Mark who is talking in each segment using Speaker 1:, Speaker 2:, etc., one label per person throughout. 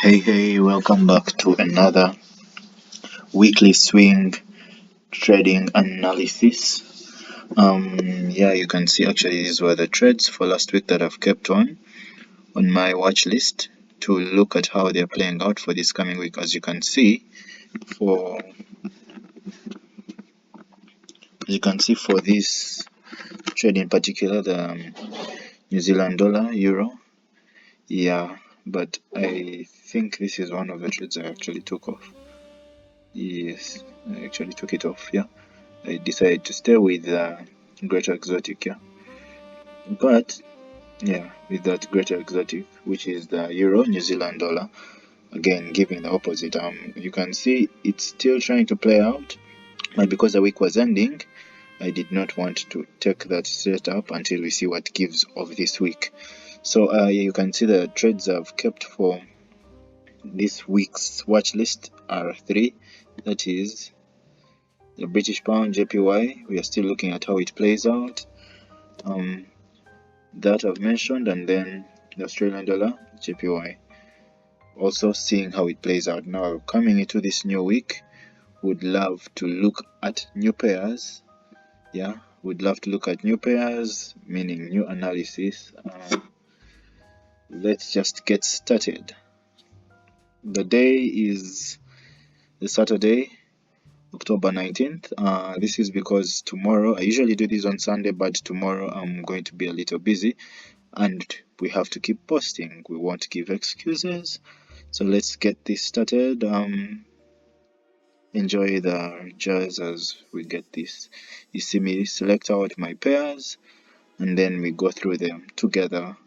Speaker 1: Hey, welcome back to another weekly swing trading analysis. Yeah, you can see actually these were the trades for last week that I've kept on my watch list to look at how they're playing out for this coming week. As you can see, for this trade in particular, the New Zealand dollar, euro, yeah, but I think this is one of the trades I actually took off. Yes, I actually took it off, yeah. I decided to stay with Greater Exotic, yeah. But yeah, with that Greater Exotic, which is the Euro, New Zealand dollar, again giving the opposite. You can see it's still trying to play out, but because the week was ending, I did not want to take that straight up until we see what gives of this week. So you can see the trades I've kept for this week's watch list are three. That is the British Pound JPY. We are still looking at how it plays out. That I've mentioned, and then the Australian dollar JPY. Also seeing how it plays out now. Coming into this new week, would love to look at new pairs. Yeah, would love to look at new pairs, meaning new analysis. Let's just get started. The day is the Saturday, October 19th. This is because tomorrow, I usually do this on Sunday, but tomorrow I'm going to be a little busy and we have to keep posting. We won't give excuses. So let's get this started. Enjoy the jazz as we get this. You see me select out my pairs and then we go through them together.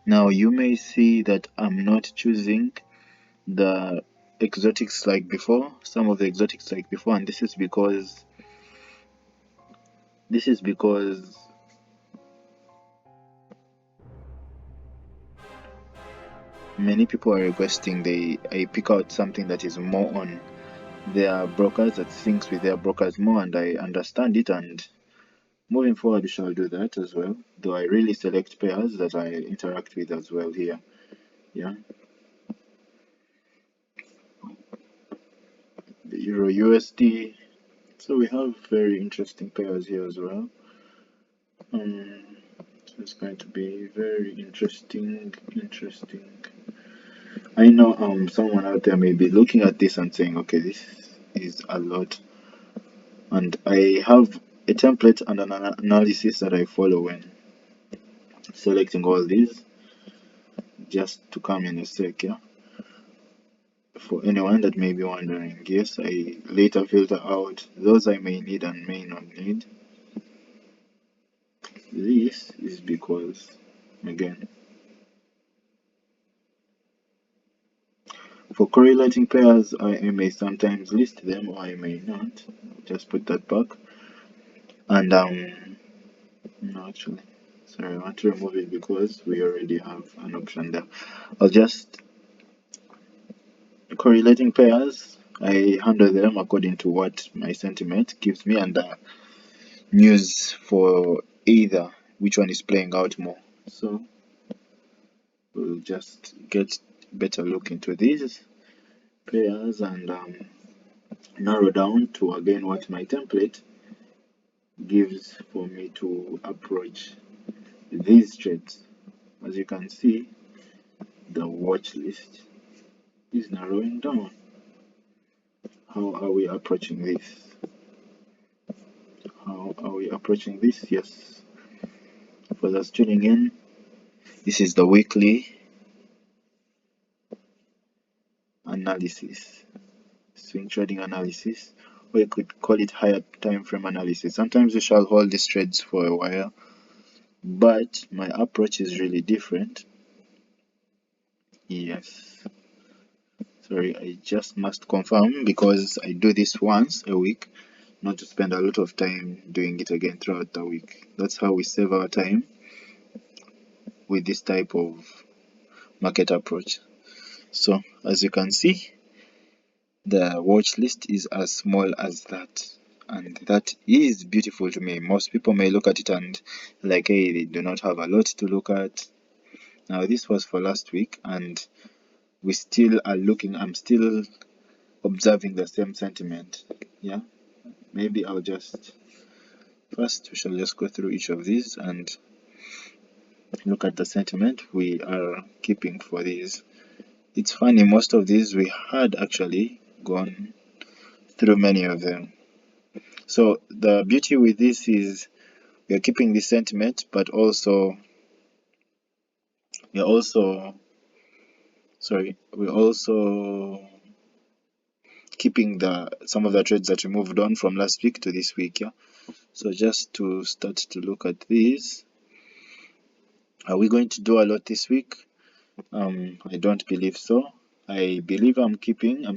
Speaker 1: Now you may see that I'm not choosing the exotics like before, some of the exotics like before, and this is because many people are requesting I pick out something that is more on their brokers, that syncs with their brokers more, and I understand it, and moving forward we shall do that as well, though I really select pairs that I interact with as well here. Yeah, the Euro USD. So we have very interesting pairs here as well. So it's going to be very interesting. I know someone out there may be looking at this and saying, okay, this is a lot. And I have a template and an analysis that I follow when selecting all these, just to come in a sec, yeah. For anyone that may be wondering, yes, I later filter out those I may need and may not need. This is because, again, for correlating pairs, I may sometimes list them or I may not. Just put that back. And no, actually, sorry, I want to remove it because we already have an option there. I'll just correlating pairs. I handle them according to what my sentiment gives me, and news for either which one is playing out more. So we'll just get better look into these pairs and narrow down to again what my template gives for me to approach these trades. As you can see, the watch list is narrowing down. How are we approaching this? Yes, for those tuning in, this is the weekly analysis, swing trading analysis, or you could call it higher time frame analysis. Sometimes we shall hold these trades for a while, but my approach is really different. Yes, Sorry, I just must confirm because I do this once a week, not to spend a lot of time doing it again throughout the week. That's how we save our time with this type of market approach. So as you can see, the watch list is as small as that, and that is beautiful to me. Most people may look at it and like, hey, they do not have a lot to look at. Now this was for last week, and we still are looking. I'm still observing the same sentiment. Yeah, maybe I'll just first we shall just go through each of these and look at the sentiment we are keeping for these. It's funny, most of these we had actually gone through many of them. So the beauty with this is we are keeping this sentiment, but also we're also we're also keeping the some of the trades that we moved on from last week to this week. Yeah. So just to start to look at these, are we going to do a lot this week? I don't believe so. I believe I'm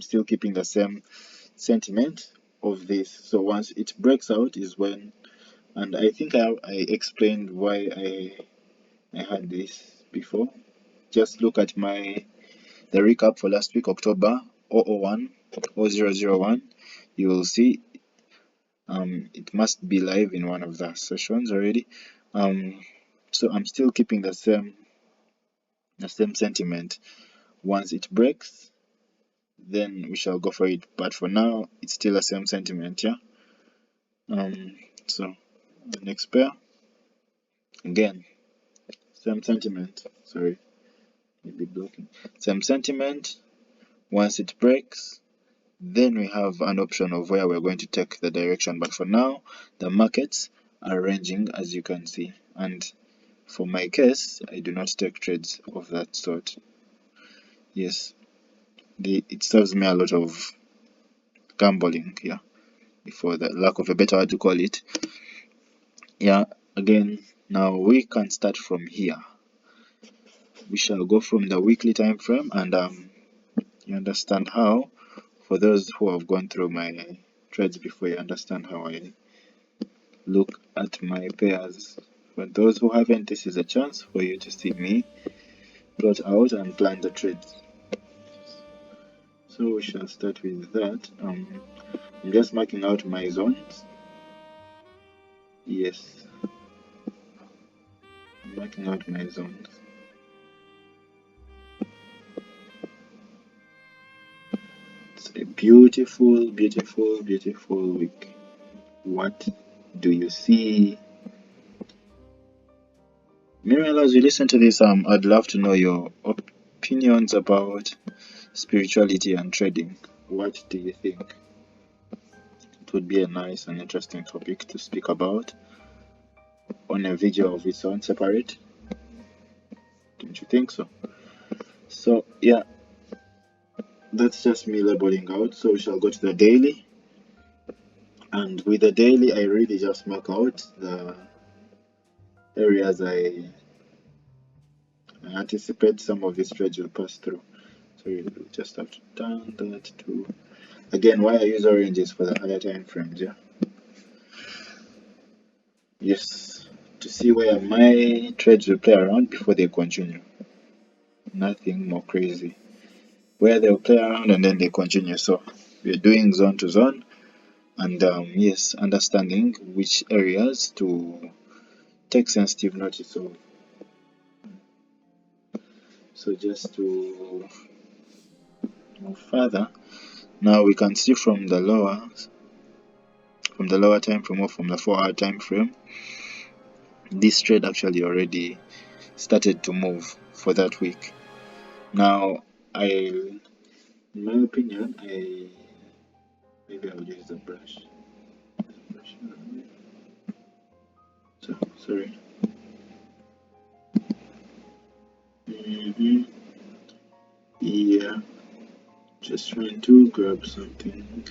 Speaker 1: still keeping the same sentiment of this. So once it breaks out is when, and I think I explained why I had this before. Just look at the recap for last week, October 001 0001. You will see it must be live in one of the sessions already. So I'm still keeping the same sentiment. Once it breaks, then we shall go for it. But for now, it's still the same sentiment, yeah. So next pair, again, same sentiment. Sorry, maybe blocking. Same sentiment. Once it breaks, then we have an option of where we're going to take the direction. But for now, the markets are ranging, as you can see. And for my case, I do not take trades of that sort. Yes, it serves me a lot of gambling, yeah, for the lack of a better word to call it. Yeah, again, now we can start from here. We shall go from the weekly time frame, and you understand how, for those who have gone through my trades before, you understand how I look at my pairs. For those who haven't, this is a chance for you to see me plot out and plan the trades. So we shall start with that. I'm just marking out my zones. Yes, I'm marking out my zones. It's a beautiful, beautiful, beautiful week. What do you see? Meanwhile, as you listen to this, I'd love to know your opinions about spirituality and trading. What do you think? It would be a nice and interesting topic to speak about on a video of its own separate. Don't you think so? So yeah, that's just me labeling out. So we shall go to the daily. And with the daily, I really just mark out the areas I anticipate some of these trades will pass through. So you just have to turn that to, again, why I use oranges for the higher time frames, yeah. Yes, to see where my trades will play around before they continue. Nothing more crazy. Where they'll play around and then they continue. So we're doing zone to zone, and yes, understanding which areas to take sensitive notice of. So just to move further, now we can see from the lower time frame or from the 4-hour time frame, this trade actually already started to move for that week. Now, in my opinion, maybe I'll use the brush. So, sorry. Yeah, just trying to grab something.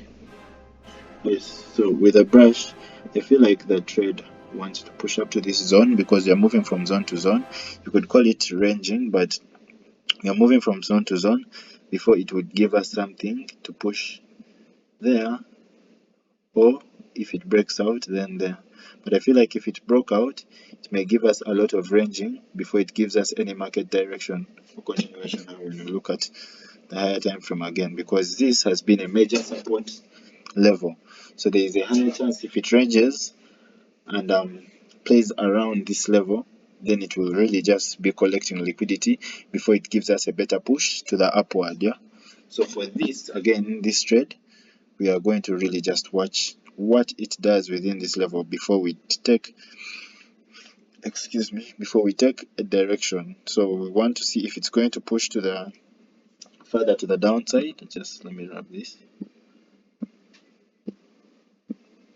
Speaker 1: Yes, so with a brush, I feel like the trade wants to push up to this zone because you're moving from zone to zone. You could call it ranging, but you're moving from zone to zone. before it would give us something to push there, or if it breaks out then there. But I feel like if it broke out, it may give us a lot of ranging before it gives us any market direction for continuation. And when we look at the higher time frame again, because this has been a major support level, so there is a higher chance if it ranges and plays around this level, then it will really just be collecting liquidity before it gives us a better push to the upward. Yeah, so for this, again, this trade, we are going to really just watch what it does within this level before we take, excuse me, before we take a direction. So we want to see if it's going to push to the further to the downside. Just let me rub this.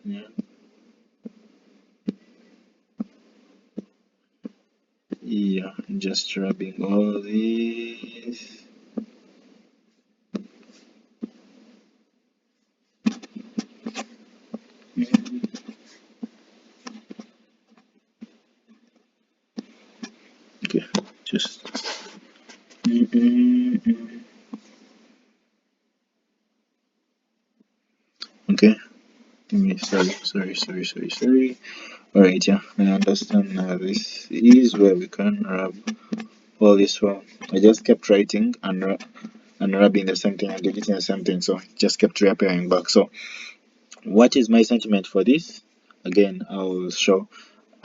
Speaker 1: Yeah, yeah, just rubbing all these. Okay, just okay. Sorry. Alright, yeah, I understand now. This is where we can rub all this well. I just kept writing and rubbing the same thing and deleting the same thing, so it just kept reappearing back. So what is my sentiment for this? Again, I'll show.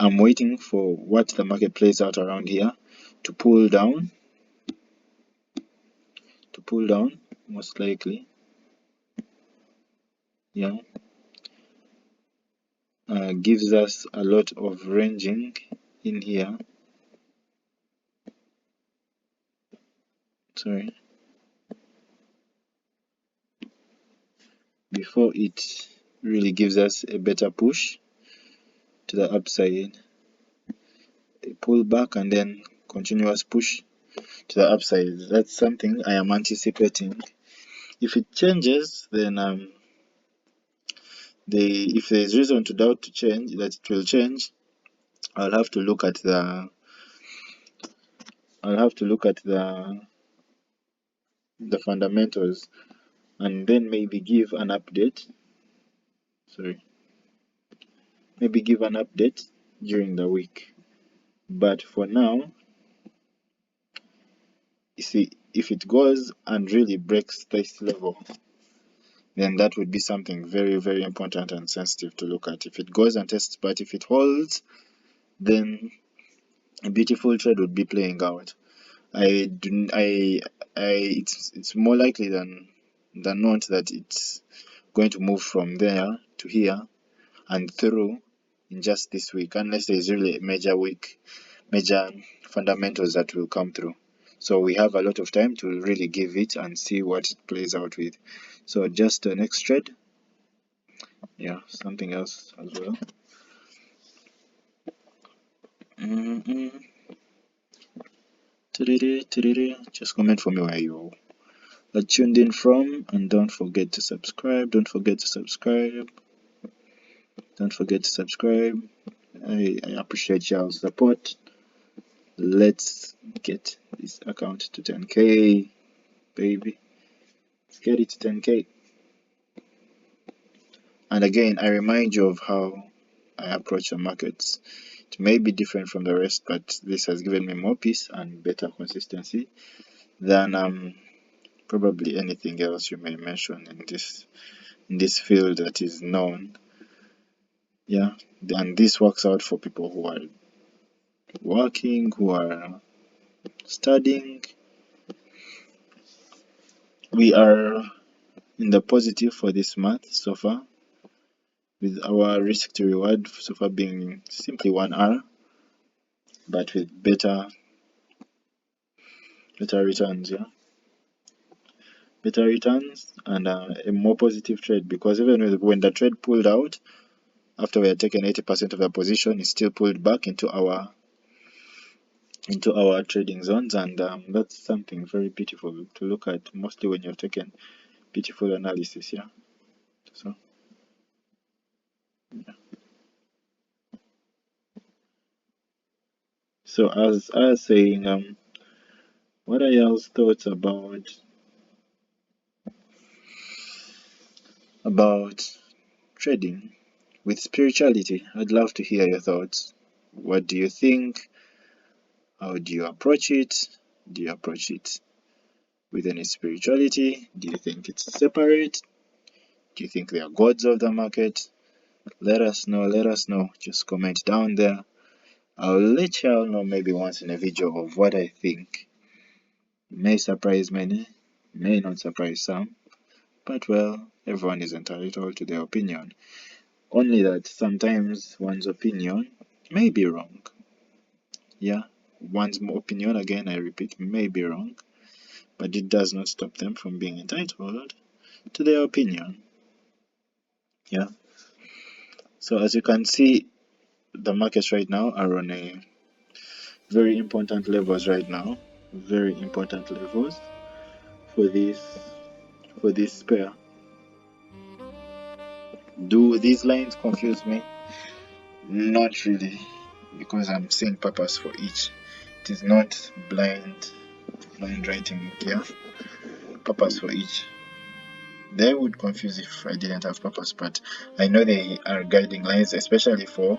Speaker 1: I'm waiting for what the market plays out around here to pull down, most likely. Yeah, gives us a lot of ranging in here. Sorry, before it really gives us a better push to the upside, a pull back and then continuous push to the upside. That's something I am anticipating. If it changes, then if there is reason to doubt to change that it will change, I'll have to look at the fundamentals and then maybe give an update. Sorry, maybe give an update during the week. But for now, you see, if it goes and really breaks this level, then that would be something very, very important and sensitive to look at. If it goes and tests, but if it holds, then a beautiful trade would be playing out. It's more likely than not that it's going to move from there to here and through in just this week, unless there is really a major fundamentals that will come through. So we have a lot of time to really give it and see what it plays out with. So just the next trade, yeah, something else as well. Just comment for me where you are tuned in from, and don't forget to subscribe. Don't forget to subscribe. I appreciate y'all's support. Let's get this account to 10k, baby. Let's get it to 10k. And again, I remind you of how I approach the markets. It may be different from the rest, but this has given me more peace and better consistency than probably anything else you may mention in this field that is known. Yeah, and this works out for people who are working, who are studying. We are in the positive for this month so far, with our risk to reward so far being simply 1R, but with better returns. Yeah, better returns and a more positive trade, because even when the trade pulled out after we had taken 80% of the position, it still pulled back into our trading zones, and that's something very beautiful to look at, mostly when you've taken beautiful analysis. Yeah, so yeah. So as I was saying, what are y'all's thoughts about about trading with spirituality. I'd love to hear your thoughts. What do you think? How do you approach it? Do you approach it with any spirituality? Do you think it's separate? Do you think they are gods of the market? Let us know, let us know. Just comment down there. I'll let y'all know maybe once in a video of what I think. May surprise many, may not surprise some, but well, everyone is entitled to their opinion. Only that sometimes one's opinion may be wrong. Yeah, one's opinion, again, I repeat, may be wrong, but it does not stop them from being entitled to their opinion. Yeah. So as you can see, the markets right now are on a very important levels right now. Very important levels for this pair. Do these lines confuse me? Not really, because I'm seeing purpose for each. It is not blind writing, yeah. Purpose for each. They would confuse if I didn't have purpose, but I know they are guiding lines, especially for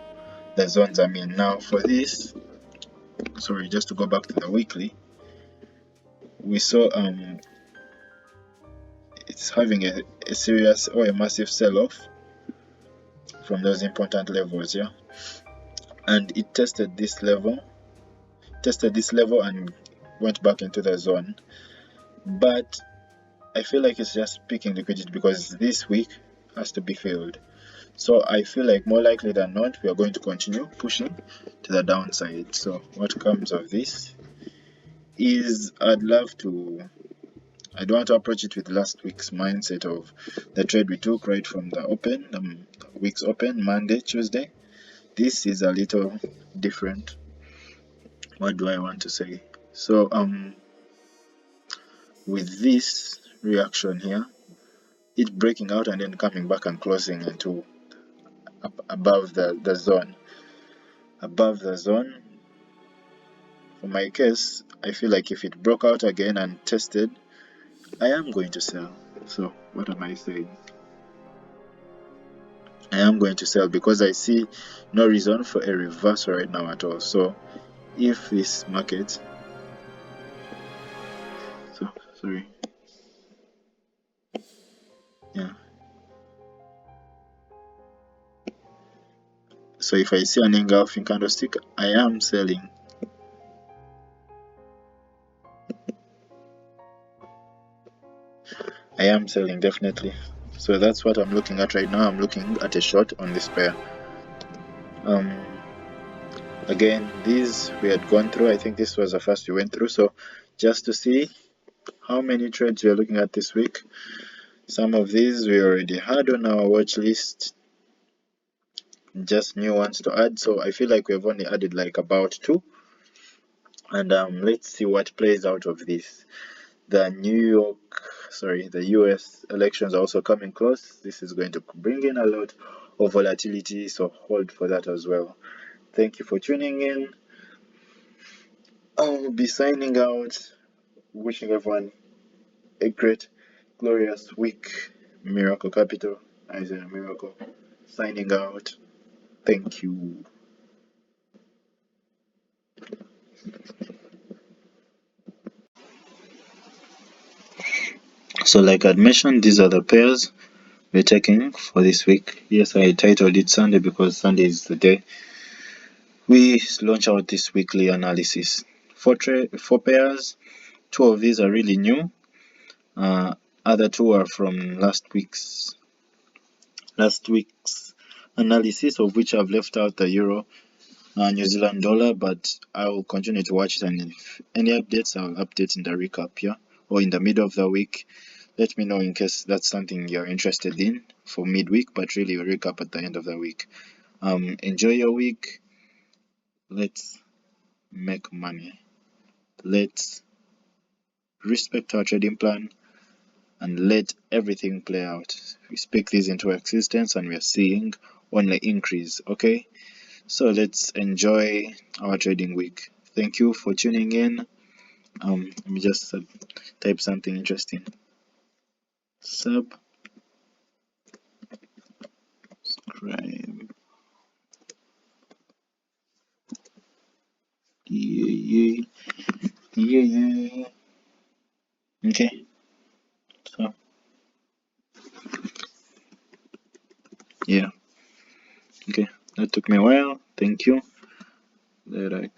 Speaker 1: the zones I'm in now. For this, sorry, just to go back to the weekly, we saw it's having a serious or a massive sell-off from those important levels, yeah. And it tested this level and went back into the zone. But I feel like it's just picking liquidity because this week has to be filled. So I feel like more likely than not, we are going to continue pushing to the downside. So what comes of this is I don't want to approach it with last week's mindset of the trade we took right from the open, week's open, Monday, Tuesday. This is a little different. What do I want to say? So with this reaction here, it breaking out and then coming back and closing into above the zone. Above the zone, for my case, I feel like if it broke out again and tested, I am going to sell. So what am I saying? I am going to sell because I see no reason for a reversal right now at all. So if this market, sorry, yeah. So if I see an engulfing candlestick, I am selling. I am selling, definitely. So that's what I'm looking at right now. I'm looking at a short on this pair. Again, these we had gone through. I think this was the first we went through. So just to see how many trades we are looking at this week. Some of these we already had on our watch list, just new ones to add. So I feel like we have only added like about 2. And let's see what plays out of this. The the US elections are also coming close. This is going to bring in a lot of volatility, so hold for that as well. Thank you for tuning in. I'll be signing out, wishing everyone a great, glorious week. Miracle Capital, Isaiah Miracle, signing out. Thank you. So like I'd mentioned, these are the pairs we're taking for this week. Yes, I titled it Sunday because Sunday is the day we launch out this weekly analysis. Four pairs, 2 of these are really new. Other 2 are from last week's analysis, of which I've left out the euro, New Zealand dollar, but I will continue to watch it, and if any updates, I'll update in the recap, yeah, or in the middle of the week. Let me know in case that's something you're interested in for midweek, but really a recap at the end of the week. Enjoy your week. Let's make money. Let's respect our trading plan and let everything play out. We speak this into existence and we are seeing only increase. Okay, so let's enjoy our trading week. Thank you for tuning in. Let me just type something interesting. Sub Yeah, yeah, yeah. Okay, so yeah, okay. That took me a while. Thank you. That I